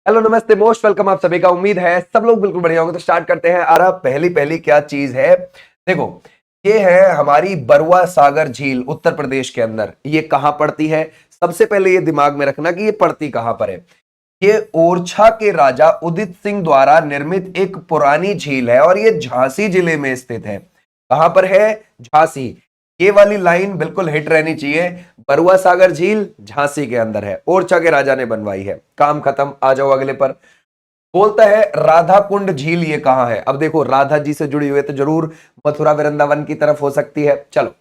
Hello नमस्ते most welcome आप सभी का। उम्मीद है सब लोग बिल्कुल बढ़िया होंगे। तो स्टार्ट करते हैं। पहली पहली क्या चीज है, देखो ये है हमारी बरुआ सागर झील उत्तर प्रदेश के अंदर। ये कहां पड़ती है, सबसे पहले ये दिमाग में रखना कि ये पड़ती कहां पर है। ये ओरछा के राजा उदित सिंह द्वारा निर्मित एक पुरानी झील है और ये झांसी जिले में स्थित है। कहां पर है? झांसी। ये वाली लाइन बिल्कुल हिट रहनी चाहिए। बरुआ सागर झील झांसी के अंदर है, ओरछा के राजा ने बनवाई है। काम खत्म। आ जाओ अगले पर। बोलता है राधा कुंड झील ये कहां है। अब देखो राधा जी से जुड़ी हुई है तो जरूर मथुरा वृंदावन की तरफ हो सकती है। चलो,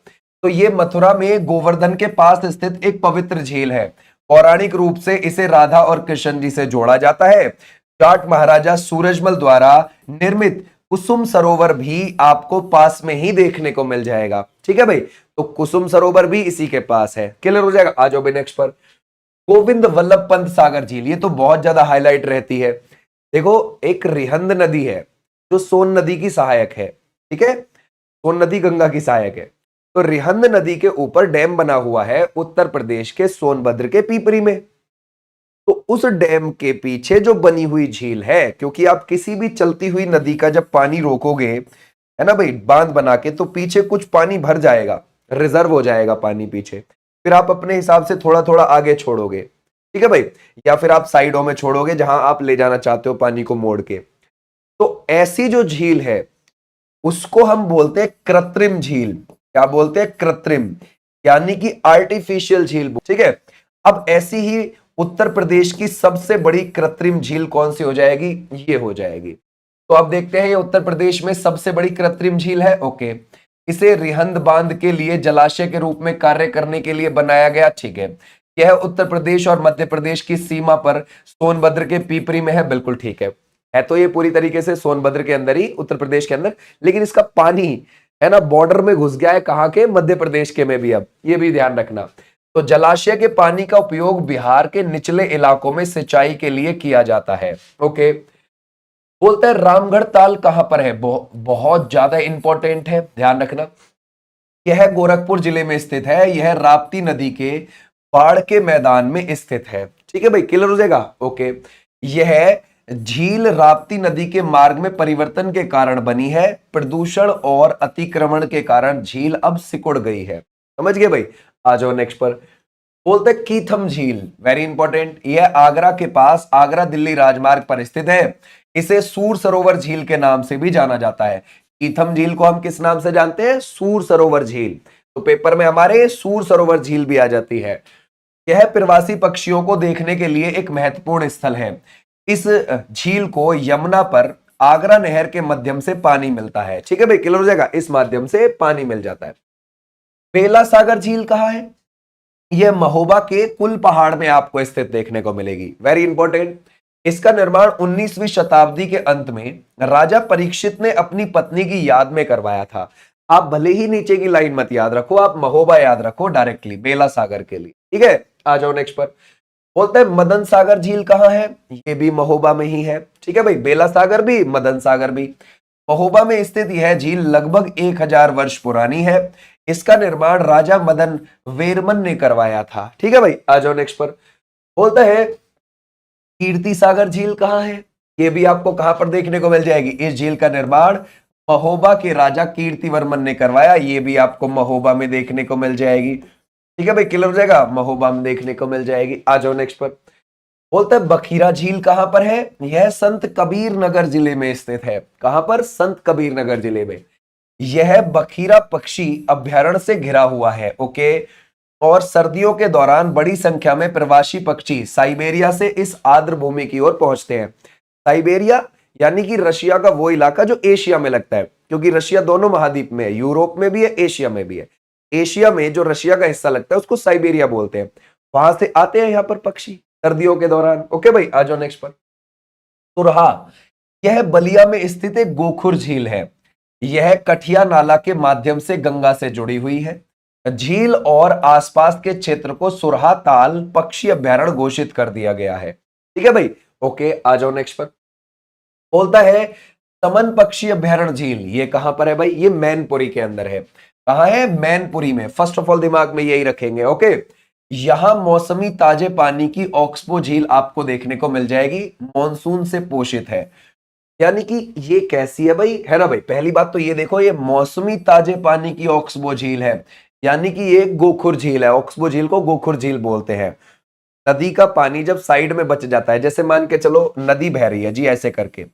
तो ये मथुरा में गोवर्धन के पास स्थित एक पवित्र झील है। पौराणिक रूप से इसे राधा और कृष्ण जी से जोड़ा जाता है। जाट महाराजा सूरजमल द्वारा निर्मित कुसुम सरोवर भी आपको पास में ही देखने को मिल जाएगा। ठीक है भाई, तो कुसुम सरोवर भी इसी के पास है। क्लियर हो जाएगा। आ जाओ भाई नेक्स्ट पर। गोविंद वल्लभ पंत सागर झील, ये तो बहुत ज्यादा हाईलाइट रहती है। देखो एक रिहंद नदी है जो सोन नदी की सहायक है। ठीक है, सोन नदी गंगा की सहायक है। तो रिहंद नदी के ऊपर डैम बना हुआ है उत्तर प्रदेश के सोनभद्र के पीपरी में। तो उस डैम के पीछे जो बनी हुई झील है, क्योंकि आप किसी भी चलती हुई नदी का जब पानी रोकोगे, है ना भाई, बांध बना के, तो पीछे कुछ पानी भर जाएगा, रिजर्व हो जाएगा पानी पीछे। फिर आप अपने हिसाब से थोड़ा थोड़ा आगे छोड़ोगे। ठीक है भाई, या फिर आप साइडों में छोड़ोगे जहां आप ले जाना चाहते हो पानी को मोड़ के। तो ऐसी जो झील है उसको हम बोलते हैं कृत्रिम झील। क्या बोलते हैं? कृत्रिम, यानी कि आर्टिफिशियल झील। ठीक है, अब ऐसी ही उत्तर प्रदेश की सबसे बड़ी कृत्रिम झील कौन सी हो जाएगी? ये हो जाएगी। तो अब देखते हैं ये उत्तर प्रदेश में सबसे बड़ी कृत्रिम झील है। ओके, इसे रिहंद बांध के लिए जलाशय के रूप में कार्य करने के लिए बनाया गया। ठीक है, यह उत्तर प्रदेश और मध्य प्रदेश की सीमा पर सोनभद्र के पीपरी में है। बिल्कुल ठीक है तो ये पूरी तरीके से सोनभद्र के अंदर ही, उत्तर प्रदेश के अंदर, लेकिन इसका पानी है ना बॉर्डर में घुस गया है। कहां के? मध्य प्रदेश के में भी। अब ये भी ध्यान रखना। तो जलाशय के पानी का उपयोग बिहार के निचले इलाकों में सिंचाई के लिए किया जाता है। ओके, बोलता है रामगढ़ ताल कहां पर है। बहुत ज्यादा इंपॉर्टेंट है, ध्यान रखना। यह गोरखपुर जिले में स्थित है। यह राप्ती नदी के बाढ़ के मैदान में स्थित है। ठीक है भाई, क्लियर हो जाएगा। ओके, यह झील राप्ती नदी के मार्ग में परिवर्तन के कारण बनी है। प्रदूषण और अतिक्रमण के कारण झील अब सिकुड़ गई है। समझ गए भाई। आ जाओ नेक्स्ट पर। बोलते कीथम झील, वेरी इंपॉर्टेंट। यह आगरा के पास आगरा दिल्ली राजमार्ग पर स्थित है। इसे सूर सरोवर झील के नाम से भी जाना जाता है। कीथम झील को हम किस नाम से जानते हैं? सूर सरोवर झील। तो पेपर में हमारे सूर सरोवर झील भी आ जाती है। यह प्रवासी पक्षियों को देखने के लिए एक महत्वपूर्ण स्थल है। इस झील को यमुना पर आगरा नहर के माध्यम से पानी मिलता है। ठीक है भाई, क्लियर हो जाएगा। इस माध्यम से पानी मिल जाता है। बेला सागर झील कहां है? यह महोबा के कुल पहाड़ में आपको स्थित देखने को मिलेगी। Very important. इसका निर्माण 19वीं शताब्दी के अंत में राजा परीक्षित ने अपनी पत्नी की याद में करवाया था। आप भले ही नीचे की लाइन मत याद रखो, आप महोबा याद रखो डायरेक्टली बेला सागर के लिए। ठीक है, आ जाओ नेक्स्ट पर। बोलते हैं मदन सागर झील कहां है? ये भी महोबा में ही है। ठीक है भाई, बेला सागर भी, मदन सागर भी। महोबा में स्थित यह झील लगभग 1000 वर्ष पुरानी है। इसका निर्माण राजा मदन वेरमन ने करवाया था। ठीक है भाई, आ जाओ नेक्स्ट पर। बोलता है कीर्ति सागर झील कहां है? ये भी आपको कहां पर देखने को मिल जाएगी? इस झील का निर्माण महोबा के राजा कीर्तिवर्मन ने करवाया। ये भी आपको महोबा में देखने को मिल जाएगी। ठीक है भाई, क्लियर हो जाएगा। महोबा में देखने को मिल जाएगी। आ जाओ नेक्स्ट पर। बोलते हैं बखीरा झील कहां पर है? यह संत कबीर नगर जिले में स्थित है। कहां पर? संत कबीर नगर जिले में। यह बखीरा पक्षी अभ्यारण्य से घिरा हुआ है। ओके, और सर्दियों के दौरान बड़ी संख्या में प्रवासी पक्षी साइबेरिया से इस आर्द्र भूमि की ओर पहुंचते हैं। साइबेरिया यानी कि रशिया का वो इलाका जो एशिया में लगता है, क्योंकि रशिया दोनों महाद्वीप में है, यूरोप में भी है, एशिया में भी है। एशिया में जो रशिया का हिस्सा लगता है उसको साइबेरिया बोलते हैं। वहां से आते हैं यहाँ पर पक्षी सर्दियों के दौरान। ओके भाई, आ जाओ नेक्स्ट पर। तुरहा, यह बलिया में स्थित एक गोखुर झील है। यह कठिया नाला के माध्यम से गंगा से जुड़ी हुई है। झील और आसपास के क्षेत्र को सुरहा ताल पक्षी अभ्यारण्य घोषित कर दिया गया है। ठीक है भाई, ओके, आ जाओ नेक्स्ट पर। बोलता है समन पक्षी अभ्यारण्य झील, ये कहां पर है भाई? ये मैनपुरी के अंदर है। कहां है? मैनपुरी में। फर्स्ट ऑफ ऑल दिमाग में यही रखेंगे। ओके, यहां मौसमी ताजे पानी की ऑक्सबो झील आपको देखने को मिल जाएगी, मॉनसून से पोषित है। यानी कि ये कैसी है भाई, है ना भाई। पहली बात तो ये देखो, ये मौसमी ताजे पानी की ऑक्सबो झील है, यानी कि ये गोखुर झील है। ऑक्सबो झील को गोखुर झील बोलते हैं। नदी का पानी जब साइड में बच जाता है, जैसे मान के चलो नदी बह रही है जी ऐसे करके,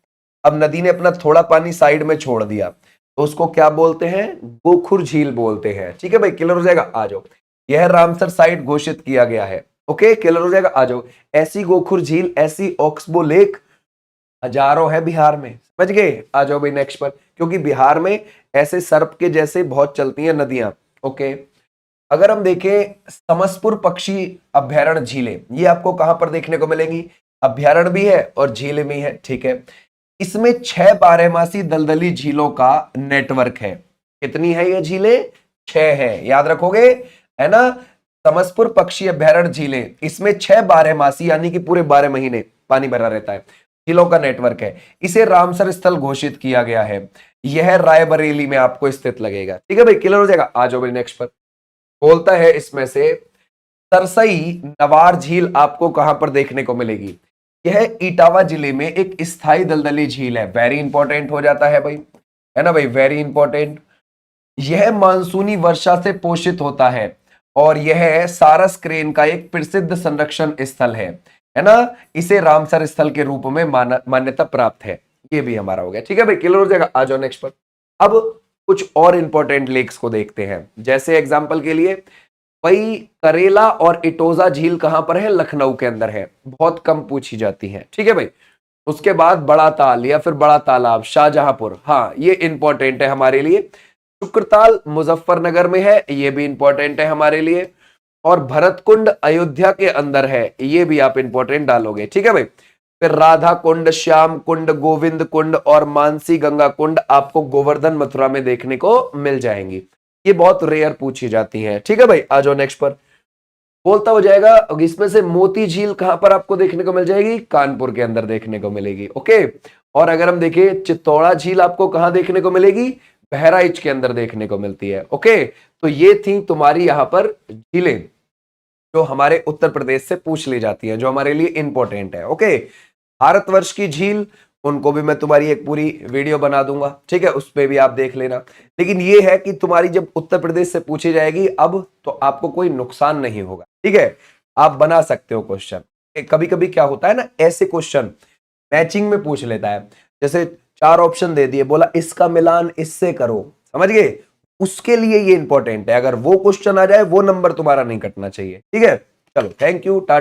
अब नदी ने अपना थोड़ा पानी साइड में छोड़ दिया, तो उसको क्या बोलते हैं, गोखुर झील बोलते हैं। ठीक है भाई, क्लियर हो जाएगा, आ जाओ। यह रामसर साइट घोषित किया गया है। ओके, क्लियर हो जाएगा, आ जाओ। ऐसी गोखुर झील, ऐसी ऑक्सबो लेक हजारों है बिहार में, समझ गए। आ जाओ भाई नेक्स्ट पर, क्योंकि बिहार में ऐसे सर्प के जैसे बहुत चलती हैं नदियां। ओके, अगर हम देखें समसपुर पक्षी अभ्यारण्य झीलें, ये आपको कहां पर देखने को मिलेंगी, अभ्यारण्य भी है और झीलें भी है। ठीक है, इसमें 6 बारहमासी दलदली झीलों का नेटवर्क है। कितनी है ये झीलें, 6 है, याद रखोगे, है ना। समसपुर पक्षी अभ्यारण्य झीलें, इसमें 6 बारहमासी यानी कि पूरे 12 महीने पानी भरा रहता है, झीलों का नेटवर्क है। इसे रामसर स्थल घोषित किया गया है। यह रायबरेली में आपको स्थित लगेगा। ठीक है भाई, क्लियर हो जाएगा, आ जाओ भाई नेक्स्ट पर। बोलता है इसमें से सरसई नवार झील आपको कहां पर देखने को मिलेगी। यह इटावा जिले में एक स्थायी दलदली झील है। वेरी इंपॉर्टेंट हो जाता है भाई, है ना भाई, वेरी इंपॉर्टेंट। यह मानसूनी वर्षा से पोषित होता है और यह सारस क्रेन का एक प्रसिद्ध संरक्षण स्थल है ना। इसे रामसर स्थल के रूप में मान्यता प्राप्त है। ये भी हमारा हो गया। ठीक है भाई, क्लियर हो जाएगा, आ जाओ नेक्स्ट पर। अब कुछ और इंपॉर्टेंट लेक्स को देखते हैं। जैसे एग्जांपल के लिए भाई करेला और इटोजा झील कहां पर है, लखनऊ के अंदर है, बहुत कम पूछी जाती है। ठीक है भाई, उसके बाद बड़ा ताल या फिर बड़ा तालाब शाहजहांपुर, हाँ ये इंपॉर्टेंट है हमारे लिए। शुक्रताल मुजफ्फरनगर में है, ये भी इंपॉर्टेंट है हमारे लिए। और भरतकुंड अयोध्या के अंदर है, ये भी आप इंपॉर्टेंट डालोगे। ठीक है भाई, फिर राधा कुंड, श्याम कुंड, गोविंद कुंड और मानसी गंगा कुंड आपको गोवर्धन मथुरा में देखने को मिल जाएंगी। ये बहुत रेयर पूछी जाती हैं। ठीक है भाई, आ जाओ नेक्स्ट पर। बोलता हो जाएगा इसमें से मोती झील कहां पर आपको देखने को मिल जाएगी, कानपुर के अंदर देखने को मिलेगी। ओके, और अगर हम देखें चित्तौड़ा झील आपको कहां देखने को मिलेगी, बहराइच के अंदर देखने को मिलती है। ओके, तो ये थी तुम्हारी यहां पर झीलें जो हमारे उत्तर प्रदेश से पूछ ली जाती है, जो हमारे लिए इंपॉर्टेंट है। ओके, भारतवर्ष की झील, उनको भी मैं तुम्हारी एक पूरी वीडियो बना दूंगा। ठीक है, उस पर भी आप देख लेना। लेकिन ये है कि तुम्हारी जब उत्तर प्रदेश से पूछी जाएगी अब, तो आपको कोई नुकसान नहीं होगा। ठीक है, आप बना सकते हो क्वेश्चन। कभी कभी क्या होता है ना, ऐसे क्वेश्चन मैचिंग में पूछ लेता है। जैसे 4 ऑप्शन दे दिए, बोला इसका मिलान इससे करो, समझ गए, उसके लिए ये इंपॉर्टेंट है। अगर वो क्वेश्चन आ जाए, वो नंबर तुम्हारा नहीं कटना चाहिए। ठीक है, चलो थैंक यू, टाटा।